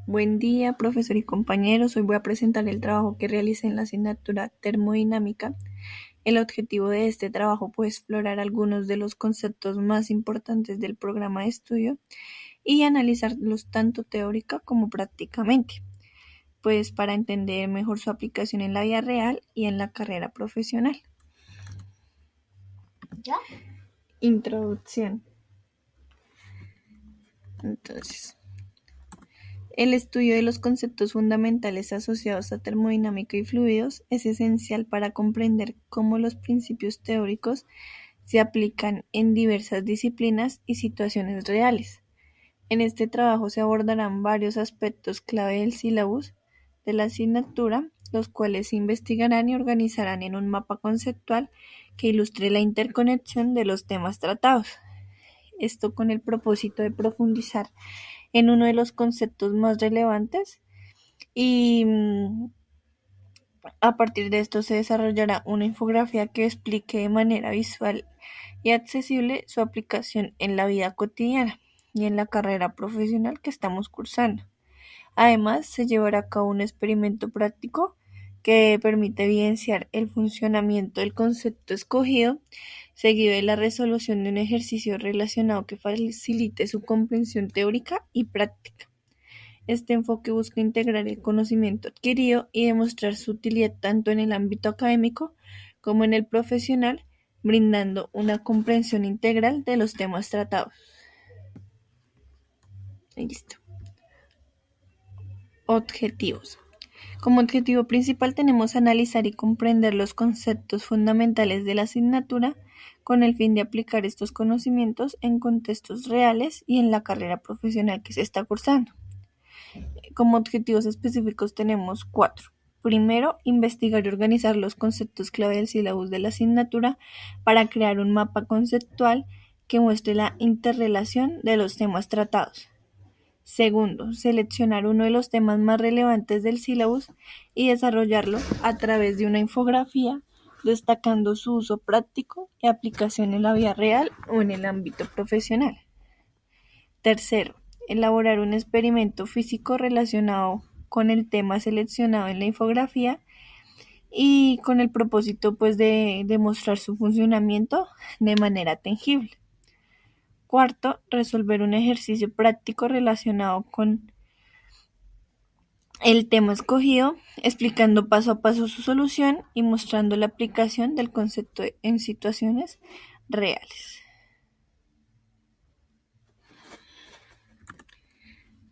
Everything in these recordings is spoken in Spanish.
Buen día, profesor y compañeros. Hoy voy a presentar el trabajo que realicé en la asignatura termodinámica. El objetivo de este trabajo fue explorar algunos de los conceptos más importantes del programa de estudio y analizarlos tanto teórica como prácticamente, pues para entender mejor su aplicación en la vida real y en la carrera profesional. ¿Ya? Introducción. Entonces, el estudio de los conceptos fundamentales asociados a termodinámica y fluidos es esencial para comprender cómo los principios teóricos se aplican en diversas disciplinas y situaciones reales. En este trabajo se abordarán varios aspectos clave del sílabus de la asignatura, los cuales se investigarán y organizarán en un mapa conceptual que ilustre la interconexión de los temas tratados. Esto con el propósito de profundizar en uno de los conceptos más relevantes y a partir de esto se desarrollará una infografía que explique de manera visual y accesible su aplicación en la vida cotidiana y en la carrera profesional que estamos cursando. Además, se llevará a cabo un experimento práctico que permite evidenciar el funcionamiento del concepto escogido, seguido de la resolución de un ejercicio relacionado que facilite su comprensión teórica y práctica. Este enfoque busca integrar el conocimiento adquirido y demostrar su utilidad tanto en el ámbito académico como en el profesional, brindando una comprensión integral de los temas tratados. Listo. Objetivos. Como objetivo principal tenemos analizar y comprender los conceptos fundamentales de la asignatura con el fin de aplicar estos conocimientos en contextos reales y en la carrera profesional que se está cursando. Como objetivos específicos tenemos 4. Primero, investigar y organizar los conceptos clave del sílabus de la asignatura para crear un mapa conceptual que muestre la interrelación de los temas tratados. Segundo, seleccionar uno de los temas más relevantes del sílabus y desarrollarlo a través de una infografía, destacando su uso práctico y aplicación en la vida real o en el ámbito profesional. Tercero, elaborar un experimento físico relacionado con el tema seleccionado en la infografía y con el propósito de demostrar su funcionamiento de manera tangible. Cuarto, resolver un ejercicio práctico relacionado con el tema escogido, explicando paso a paso su solución y mostrando la aplicación del concepto en situaciones reales.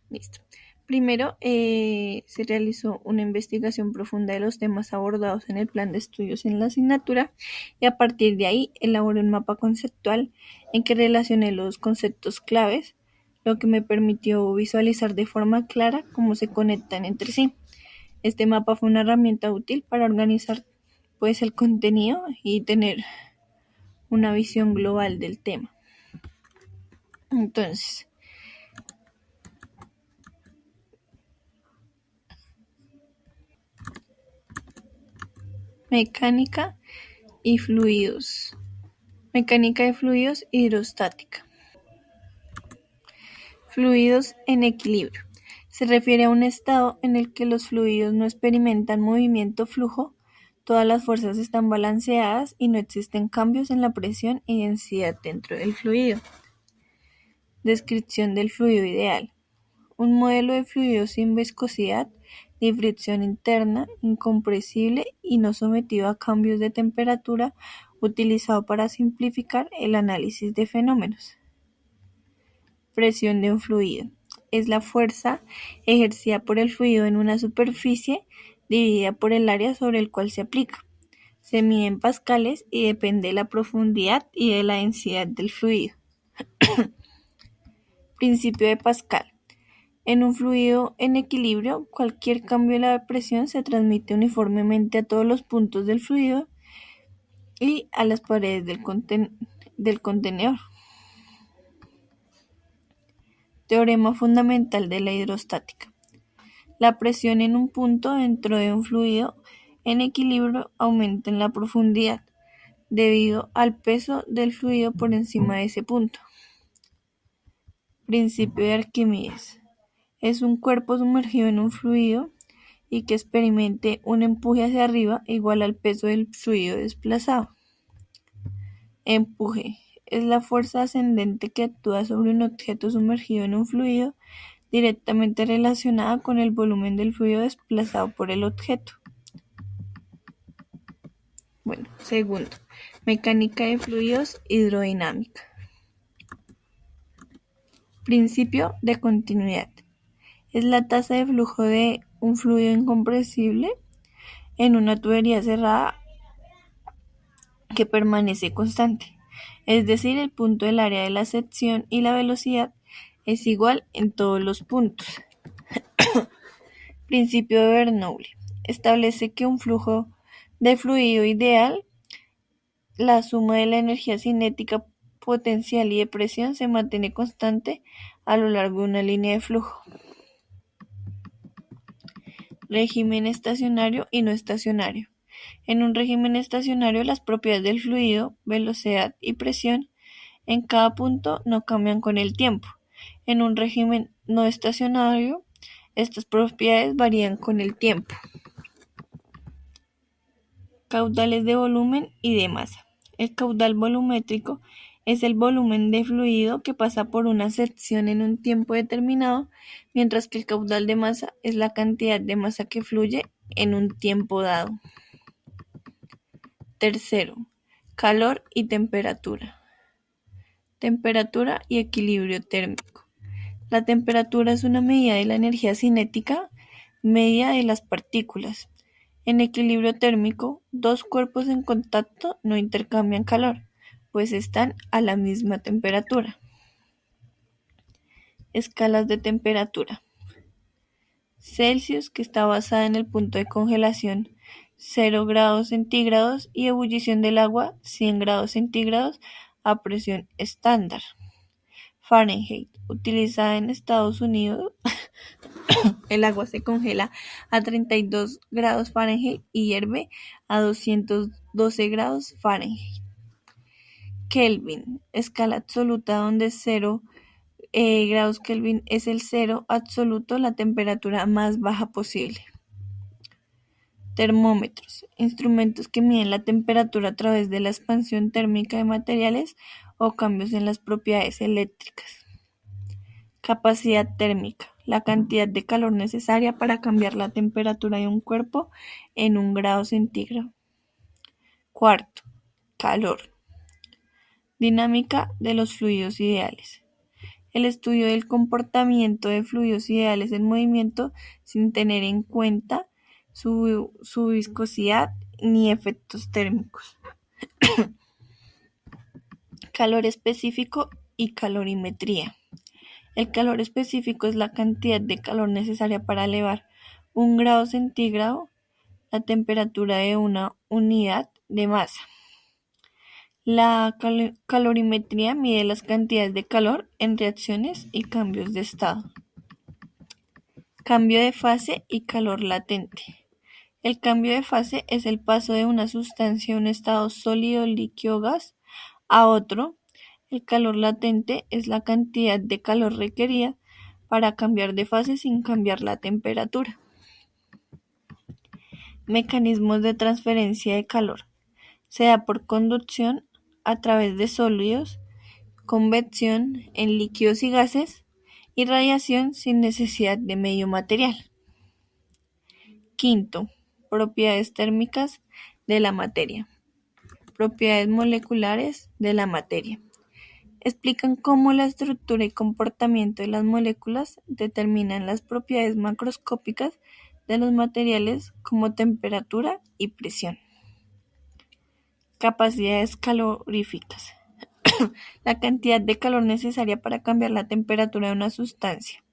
Listo. Primero, se realizó una investigación profunda de los temas abordados en el plan de estudios en la asignatura y a partir de ahí elaboré un mapa conceptual en que relacioné los conceptos claves, lo que me permitió visualizar de forma clara cómo se conectan entre sí. Este mapa fue una herramienta útil para organizar el contenido y tener una visión global del tema. Entonces, mecánica y fluidos. Mecánica de fluidos y hidrostática. Fluidos en equilibrio. Se refiere a un estado en el que los fluidos no experimentan movimiento-flujo, todas las fuerzas están balanceadas y no existen cambios en la presión y densidad dentro del fluido. Descripción del fluido ideal. Un modelo de fluido sin viscosidad, ni fricción interna, incompresible y no sometido a cambios de temperatura, utilizado para simplificar el análisis de fenómenos. Presión de un fluido. Es la fuerza ejercida por el fluido en una superficie dividida por el área sobre el cual se aplica. Se mide en pascales y depende de la profundidad y de la densidad del fluido. Principio de Pascal. En un fluido en equilibrio, cualquier cambio de la presión se transmite uniformemente a todos los puntos del fluido y a las paredes del contenedor. Teorema fundamental de la hidrostática. La presión en un punto dentro de un fluido en equilibrio aumenta en la profundidad, debido al peso del fluido por encima de ese punto. Principio de Arquímedes. es un cuerpo sumergido en un fluido y que experimente un empuje hacia arriba igual al peso del fluido desplazado. Empuje es la fuerza ascendente que actúa sobre un objeto sumergido en un fluido, directamente relacionada con el volumen del fluido desplazado por el objeto. Segundo, mecánica de fluidos, hidrodinámica. Principio de continuidad. Es la tasa de flujo de un fluido incompresible en una tubería cerrada que permanece constante. Es decir, el punto del área de la sección y la velocidad es igual en todos los puntos. Principio de Bernoulli. Establece que un flujo de fluido ideal, la suma de la energía cinética, potencial y de presión se mantiene constante a lo largo de una línea de flujo. Régimen estacionario y no estacionario. En un régimen estacionario, las propiedades del fluido, velocidad y presión en cada punto no cambian con el tiempo. En un régimen no estacionario, estas propiedades varían con el tiempo. Caudales de volumen y de masa. El caudal volumétrico es el volumen de fluido que pasa por una sección en un tiempo determinado, mientras que el caudal de masa es la cantidad de masa que fluye en un tiempo dado. Tercero, calor y temperatura. Temperatura y equilibrio térmico. La temperatura es una medida de la energía cinética media de las partículas. En equilibrio térmico, dos cuerpos en contacto no intercambian calor, pues están a la misma temperatura. Escalas de temperatura. Celsius, que está basada en el punto de congelación 0 grados centígrados, y ebullición del agua 100 grados centígrados a presión estándar. Fahrenheit, utilizada en Estados Unidos. El agua se congela a 32 grados Fahrenheit y hierve a 212 grados Fahrenheit. Kelvin, escala absoluta donde 0 grados Kelvin es el cero absoluto, la temperatura más baja posible. Termómetros, instrumentos que miden la temperatura a través de la expansión térmica de materiales o cambios en las propiedades eléctricas. Capacidad térmica, la cantidad de calor necesaria para cambiar la temperatura de un cuerpo en 1 grado centígrado. Cuarto, calor. Dinámica de los fluidos ideales. El estudio del comportamiento de fluidos ideales en movimiento sin tener en cuenta su viscosidad ni efectos térmicos. Calor específico y calorimetría. El calor específico es la cantidad de calor necesaria para elevar 1 grado centígrado la temperatura de una unidad de masa. La calorimetría mide las cantidades de calor en reacciones y cambios de estado. Cambio de fase y calor latente. El cambio de fase es el paso de una sustancia de un estado sólido, líquido o gas a otro. El calor latente es la cantidad de calor requerida para cambiar de fase sin cambiar la temperatura. Mecanismos de transferencia de calor. Se da por conducción a través de sólidos, convección en líquidos y gases, y radiación sin necesidad de medio material. Quinto, propiedades térmicas de la materia. Propiedades moleculares de la materia. Explican cómo la estructura y comportamiento de las moléculas determinan las propiedades macroscópicas de los materiales como temperatura y presión. Capacidades caloríficas. La cantidad de calor necesaria para cambiar la temperatura de una sustancia.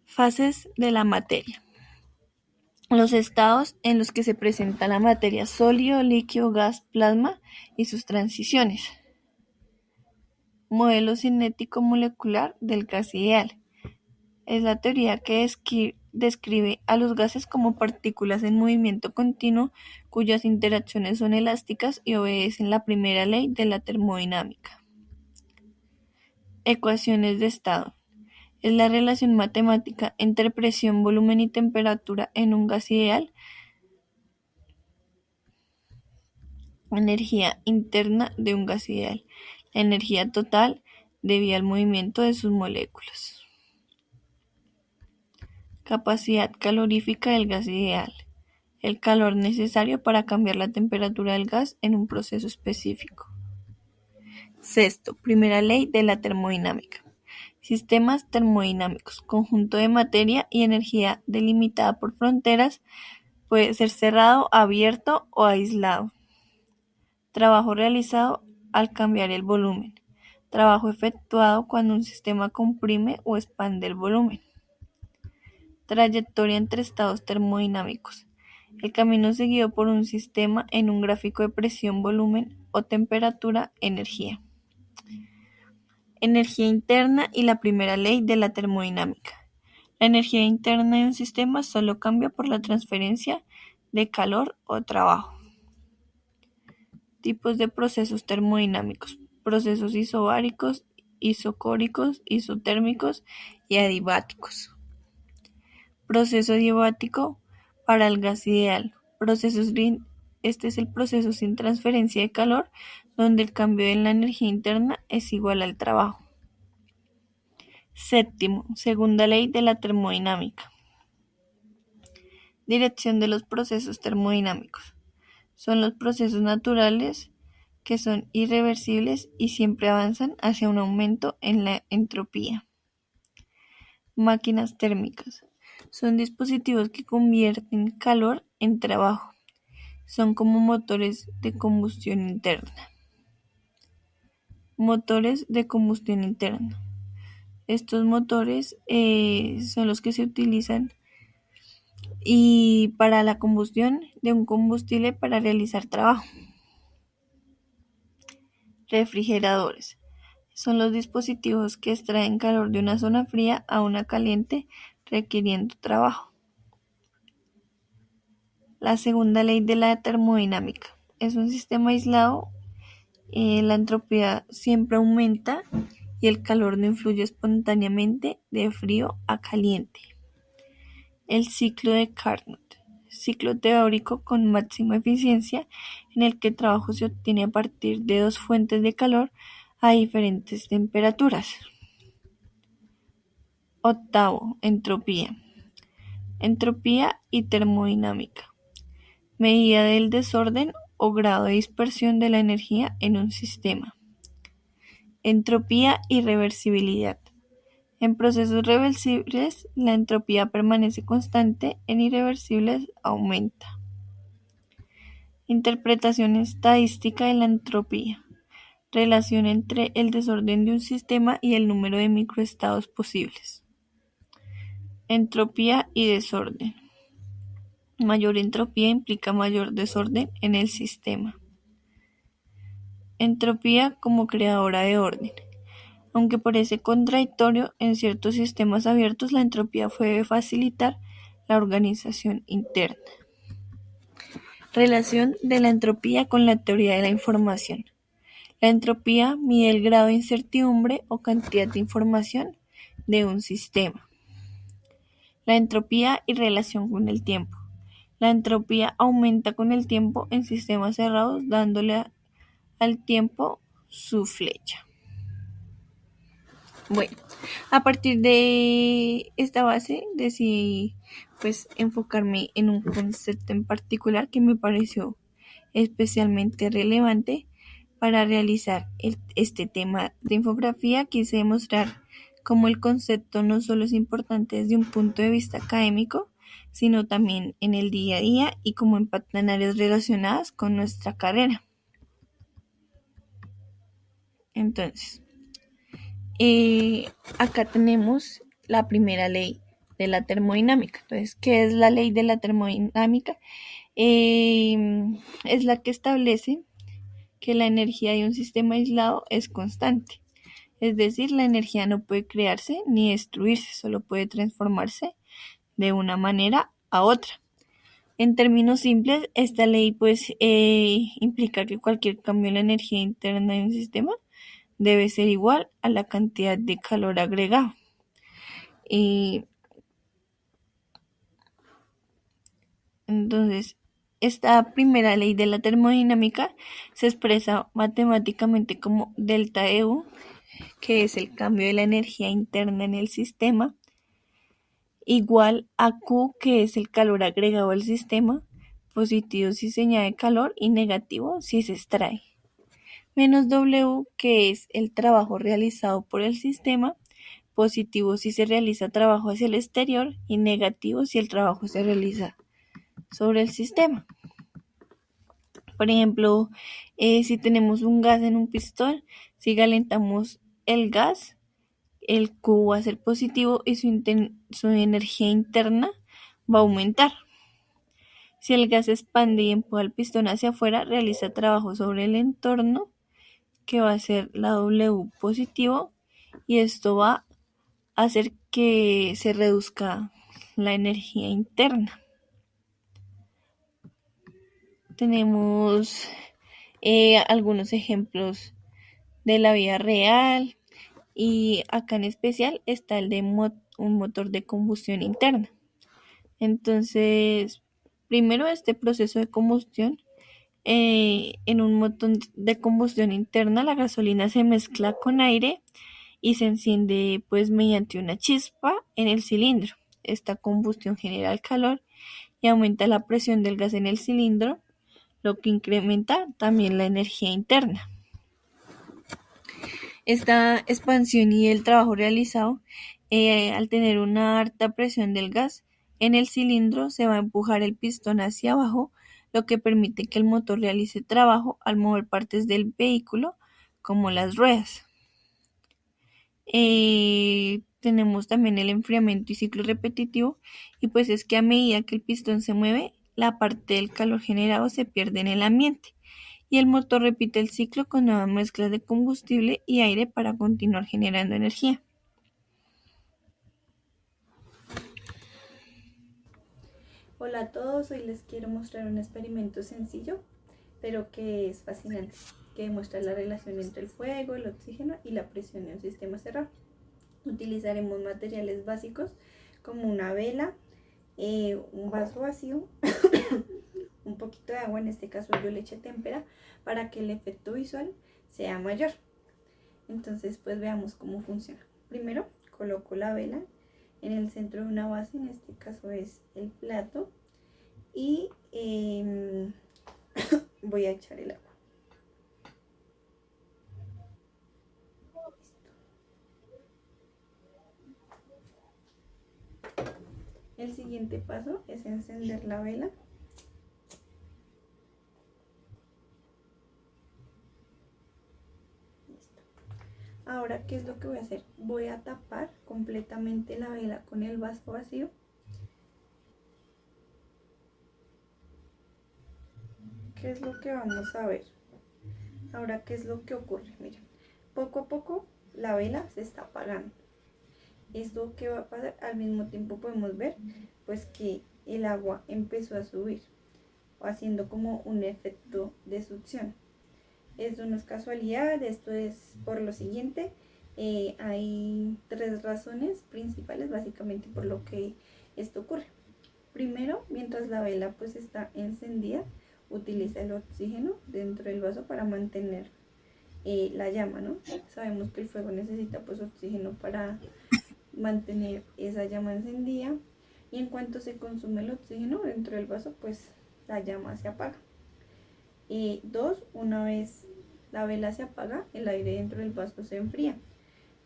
Fases de la materia. Los estados en los que se presenta la materia: sólido, líquido, gas, plasma y sus transiciones. Modelo cinético molecular del gas ideal. Es la teoría que describe a los gases como partículas en movimiento continuo cuyas interacciones son elásticas y obedecen la primera ley de la termodinámica. Ecuaciones de estado. es la relación matemática entre presión, volumen y temperatura en un gas ideal. Energía interna de un gas ideal. La energía total debida al movimiento de sus moléculas. Capacidad calorífica del gas ideal. El calor necesario para cambiar la temperatura del gas en un proceso específico. Sexto, primera ley de la termodinámica. Sistemas termodinámicos. Conjunto de materia y energía delimitada por fronteras. Puede ser cerrado, abierto o aislado. Trabajo realizado al cambiar el volumen. Trabajo efectuado cuando un sistema comprime o expande el volumen. Trayectoria entre estados termodinámicos. El camino seguido por un sistema en un gráfico de presión, volumen o temperatura, energía. Energía interna y la primera ley de la termodinámica. La energía interna de un sistema solo cambia por la transferencia de calor o trabajo. Tipos de procesos termodinámicos: procesos isobáricos, isocóricos, isotérmicos y adiabáticos. Proceso adiabático para el gas ideal. Este es el proceso sin transferencia de calor, donde el cambio en la energía interna es igual al trabajo. Séptimo, segunda ley de la termodinámica. Dirección de los procesos termodinámicos. Son los procesos naturales que son irreversibles y siempre avanzan hacia un aumento en la entropía. Máquinas térmicas. Son dispositivos que convierten calor en trabajo. Son como motores de combustión interna. Motores de combustión interna. Estos motores son los que se utilizan para la combustión de un combustible para realizar trabajo. Refrigeradores. Son los dispositivos que extraen calor de una zona fría a una caliente, requiriendo trabajo. La segunda ley de la termodinámica. Es un sistema aislado, la entropía siempre aumenta y el calor no influye espontáneamente de frío a caliente. El ciclo de Carnot. Ciclo teórico con máxima eficiencia en el que el trabajo se obtiene a partir de dos fuentes de calor a diferentes temperaturas. Octavo, entropía. Entropía y termodinámica. Medida del desorden o grado de dispersión de la energía en un sistema. Entropía y reversibilidad. En procesos reversibles, la entropía permanece constante, en irreversibles aumenta. Interpretación estadística de la entropía. Relación entre el desorden de un sistema y el número de microestados posibles. Entropía y desorden. Mayor entropía implica mayor desorden en el sistema. Entropía como creadora de orden. Aunque parece contradictorio, en ciertos sistemas abiertos la entropía puede facilitar la organización interna. Relación de la entropía con la teoría de la información. La entropía mide el grado de incertidumbre o cantidad de información de un sistema. La entropía y relación con el tiempo. La entropía aumenta con el tiempo en sistemas cerrados, dándole al tiempo su flecha. Bueno, a partir de esta base decidí enfocarme en un concepto en particular que me pareció especialmente relevante para realizar este tema de infografía. Quise demostrar cómo el concepto no solo es importante desde un punto de vista académico, sino también en el día a día y cómo impacta en áreas relacionadas con nuestra carrera. Entonces, acá tenemos la primera ley de la termodinámica. Entonces, ¿qué es la ley de la termodinámica? Es la que establece que la energía de un sistema aislado es constante. Es decir, la energía no puede crearse ni destruirse, solo puede transformarse de una manera a otra. En términos simples, esta ley implica que cualquier cambio en la energía interna de un sistema debe ser igual a la cantidad de calor agregado. Y entonces, esta primera ley de la termodinámica se expresa matemáticamente como delta EU, que es el cambio de la energía interna en el sistema, igual a Q, que es el calor agregado al sistema, positivo si se añade calor y negativo si se extrae, menos W, que es el trabajo realizado por el sistema, positivo si se realiza trabajo hacia el exterior y negativo si el trabajo se realiza sobre el sistema. Por ejemplo, si tenemos un gas en un pistón, si calentamos el gas, el Q va a ser positivo y su energía interna va a aumentar. Si el gas se expande y empuja el pistón hacia afuera, realiza trabajo sobre el entorno, que va a ser la W positivo, y esto va a hacer que se reduzca la energía interna. Tenemos algunos ejemplos de la vida real, y acá en especial está el de un motor de combustión interna. Entonces, primero este proceso de combustión, en un motor de combustión interna la gasolina se mezcla con aire y se enciende pues mediante una chispa en el cilindro. Esta combustión genera el calor y aumenta la presión del gas en el cilindro, lo que incrementa también la energía interna. Esta expansión y el trabajo realizado, al tener una alta presión del gas en el cilindro, se va a empujar el pistón hacia abajo, lo que permite que el motor realice trabajo al mover partes del vehículo, como las ruedas. Tenemos también el enfriamiento y ciclo repetitivo, y pues es que a medida que el pistón se mueve, la parte del calor generado se pierde en el ambiente y el motor repite el ciclo con nuevas mezclas de combustible y aire para continuar generando energía. Hola a todos, hoy les quiero mostrar un experimento sencillo, pero que es fascinante, que demuestra la relación entre el fuego, el oxígeno y la presión en un sistema cerrado. Utilizaremos materiales básicos como una vela, un vaso vacío, un poquito de agua, en este caso yo le eché témpera, para que el efecto visual sea mayor. Entonces pues veamos cómo funciona. Primero coloco la vela en el centro de una base, en este caso es el plato, y voy a echar el agua. El siguiente paso es encender la vela. Listo. Ahora, ¿qué es lo que voy a hacer? Voy a tapar completamente la vela con el vaso vacío. ¿Qué es lo que vamos a ver? Ahora, ¿qué es lo que ocurre? Miren, poco a poco la vela se está apagando. Esto que va a pasar, al mismo tiempo podemos ver pues que el agua empezó a subir, haciendo como un efecto de succión. Esto no es casualidad, esto es por lo siguiente. Hay tres razones principales básicamente por lo que esto ocurre. Primero, mientras la vela pues está encendida, utiliza el oxígeno dentro del vaso para mantener la llama, ¿no? Sabemos que el fuego necesita pues oxígeno para mantener esa llama encendida, y en cuanto se consume el oxígeno dentro del vaso, pues la llama se apaga. Dos, una vez la vela se apaga, el aire dentro del vaso se enfría.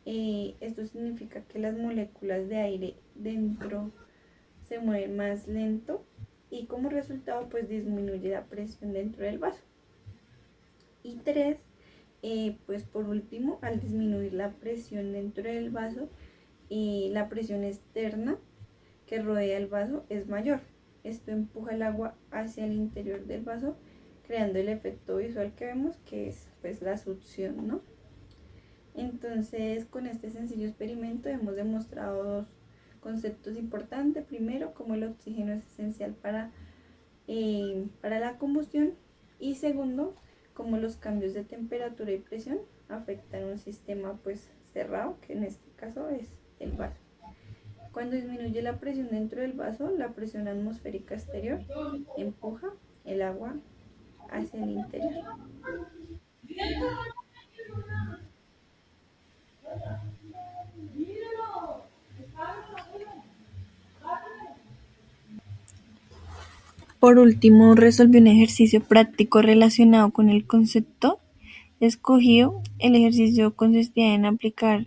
Esto significa que las moléculas de aire dentro se mueven más lento y como resultado pues disminuye la presión dentro del vaso. Y tres, pues por último, al disminuir la presión dentro del vaso, la presión externa que rodea el vaso es mayor. Esto empuja el agua hacia el interior del vaso, creando el efecto visual que vemos, que es pues la succión, ¿no? Entonces, con este sencillo experimento hemos demostrado dos conceptos importantes. Primero, cómo el oxígeno es esencial para la combustión, y segundo, cómo los cambios de temperatura y presión afectan un sistema pues cerrado, que en este caso es el vaso. Cuando disminuye la presión dentro del vaso, la presión atmosférica exterior empuja el agua hacia el interior. Por último, resolví un ejercicio práctico relacionado con el concepto escogido. El ejercicio consistía en aplicar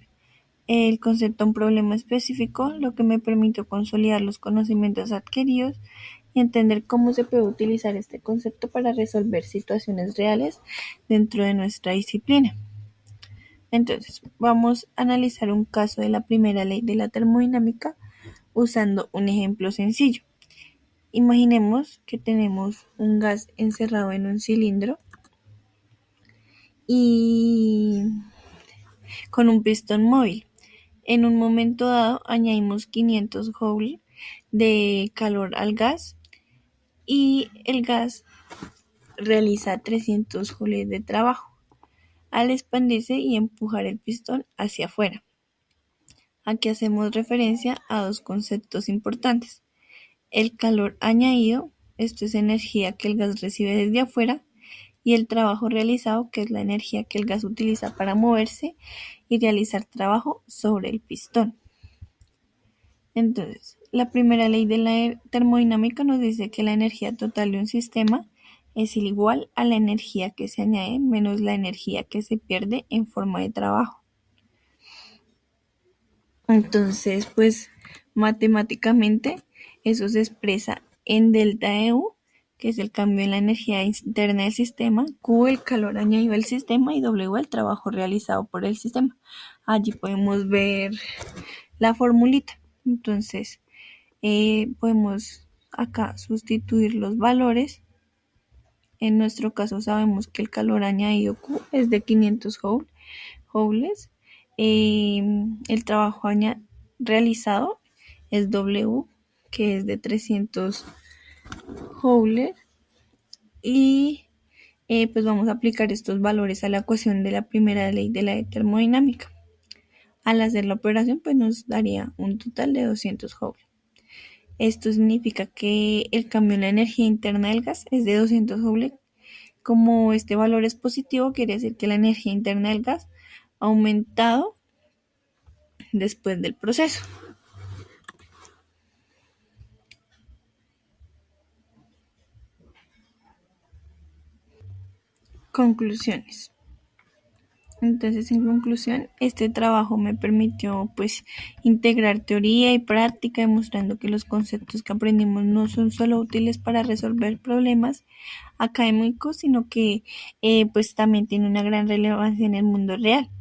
el concepto a un problema específico, lo que me permitió consolidar los conocimientos adquiridos y entender cómo se puede utilizar este concepto para resolver situaciones reales dentro de nuestra disciplina. Entonces, vamos a analizar un caso de la primera ley de la termodinámica usando un ejemplo sencillo. Imaginemos que tenemos un gas encerrado en un cilindro y con un pistón móvil. En un momento dado añadimos 500 joules de calor al gas y el gas realiza 300 joules de trabajo al expandirse y empujar el pistón hacia afuera. Aquí hacemos referencia a dos conceptos importantes. El calor añadido, esto es energía que el gas recibe desde afuera, y el trabajo realizado, que es la energía que el gas utiliza para moverse y realizar trabajo sobre el pistón. Entonces, la primera ley de la termodinámica nos dice que la energía total de un sistema es igual a la energía que se añade menos la energía que se pierde en forma de trabajo. Entonces, pues matemáticamente eso se expresa en delta EU, que es el cambio en la energía interna del sistema, Q el calor añadido al sistema y W el trabajo realizado por el sistema. Allí podemos ver la formulita. Entonces, podemos acá sustituir los valores. En nuestro caso sabemos que el calor añadido Q es de 500 joules. El trabajo realizado es W, que es de 300 joules. Y pues vamos a aplicar estos valores a la ecuación de la primera ley de la termodinámica. Al hacer la operación, pues nos daría un total de 200 joules. Esto significa que el cambio en la energía interna del gas es de 200 joules. Como este valor es positivo, quiere decir que la energía interna del gas ha aumentado después del proceso. Conclusiones. Entonces, en conclusión, este trabajo me permitió pues integrar teoría y práctica, demostrando que los conceptos que aprendimos no son solo útiles para resolver problemas académicos, sino que pues también tienen una gran relevancia en el mundo real.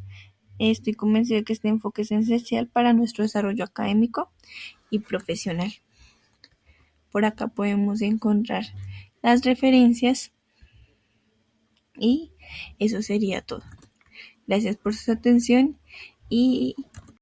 Estoy convencido de que este enfoque es esencial para nuestro desarrollo académico y profesional. Por acá podemos encontrar las referencias y eso sería todo. Gracias por su atención y